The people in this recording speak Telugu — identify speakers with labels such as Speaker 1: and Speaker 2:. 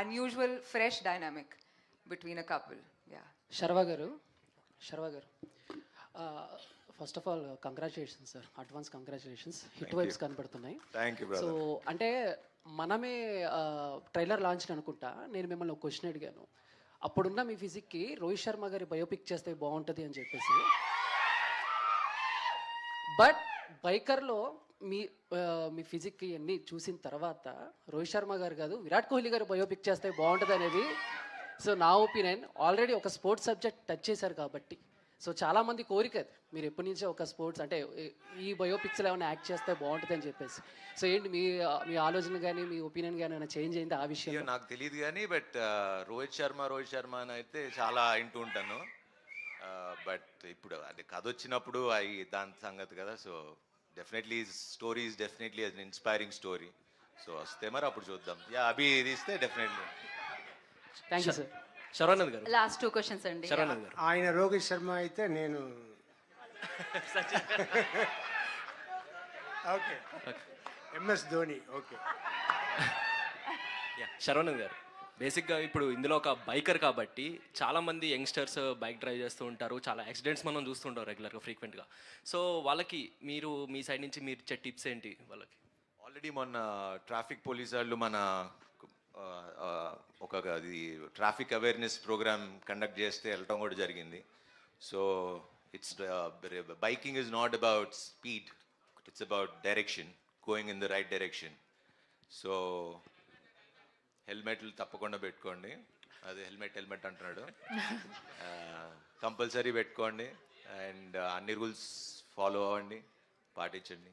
Speaker 1: unusual, fresh dynamic between a couple. Yeah.
Speaker 2: Sharwa garu first of all congratulations sir, advance congratulations. Hit vibes కనపడుతున్నాయి.
Speaker 3: Thank you
Speaker 2: so
Speaker 3: brother.
Speaker 2: అంటే మనమే ట్రైలర్ లాంచ్ అనుకుంటా నేను మిమ్మల్ని ఒక క్వశ్చన్ అడిగాను. అప్పుడున్న మీ ఫిజిక్కి రోహిత్ శర్మ గారి బయోపిక్ చేస్తే బాగుంటుంది అని చెప్పేసి. బట్ బైకర్లో మీ ఫిజిక్కి అన్నీ చూసిన తర్వాత రోహిత్ శర్మ గారు కాదు, విరాట్ కోహ్లీ గారు బయోపిక్ చేస్తే బాగుంటుంది అనేది సో నా ఒపీనియన్. ఆల్రెడీ ఒక స్పోర్ట్స్ సబ్జెక్ట్ టచ్ చేశారు కాబట్టి సో చాలామంది కోరిక అది, మీరు ఎప్పటి నుంచో ఒక స్పోర్ట్స్ అంటే ఈ బయోపిక్స్లో ఏమైనా యాక్ట్ చేస్తే బాగుంటుంది అని చెప్పేసి. సో ఏంటి మీ ఆలోచన కానీ మీ ఒపీనియన్ కానీ ఏమైనా చేంజ్ అయింది ఆ విషయం?
Speaker 3: నాకు తెలియదు కానీ బట్ రోహిత్ శర్మ అని అయితే చాలా వింటూ ఉంటాను. బట్ ఇప్పుడు అది కథ వచ్చినప్పుడు దాని సంగతి కదా. So definitely story is definitely an inspiring story. So వస్తే మరి అప్పుడు చూద్దాం. అభి తీస్తే definitely.
Speaker 2: Thank you sir.
Speaker 4: Sharwanand garu,
Speaker 5: last 2 questions అండి.
Speaker 4: శరవణంద్ గారు,
Speaker 6: ఆయన రోహిత్ శర్మ అయితే నేను ఓకే, ఎంఎస్ ధోని. ఓకే,
Speaker 4: శరవణంద్ గారు, బేసిక్గా ఇప్పుడు ఇందులో ఒక బైకర్ కాబట్టి చాలామంది యంగ్స్టర్స్ బైక్ డ్రైవ్ చేస్తూ ఉంటారు, చాలా యాక్సిడెంట్స్ మనం చూస్తుంటాం రెగ్యులర్గా ఫ్రీక్వెంట్గా. సో వాళ్ళకి మీరు మీ సైడ్ నుంచి మీరు ఇచ్చే టిప్స్ ఏంటి వాళ్ళకి?
Speaker 3: ఆల్రెడీ మొన్న ట్రాఫిక్ పోలీస్ వాళ్ళు మన ఒక ట్రాఫిక్ అవేర్నెస్ ప్రోగ్రామ్ కండక్ట్ చేస్తే వెళ్ళటం కూడా జరిగింది. So it's biking is not about speed, it's about direction, going in the right direction. So హెల్మెట్లు తప్పకుండా పెట్టుకోండి. అది హెల్మెట్ అంటున్నాడు. కంపల్సరీ పెట్టుకోండి అండ్ అన్ని రూల్స్ ఫాలో అవ్వండి, పాటించండి.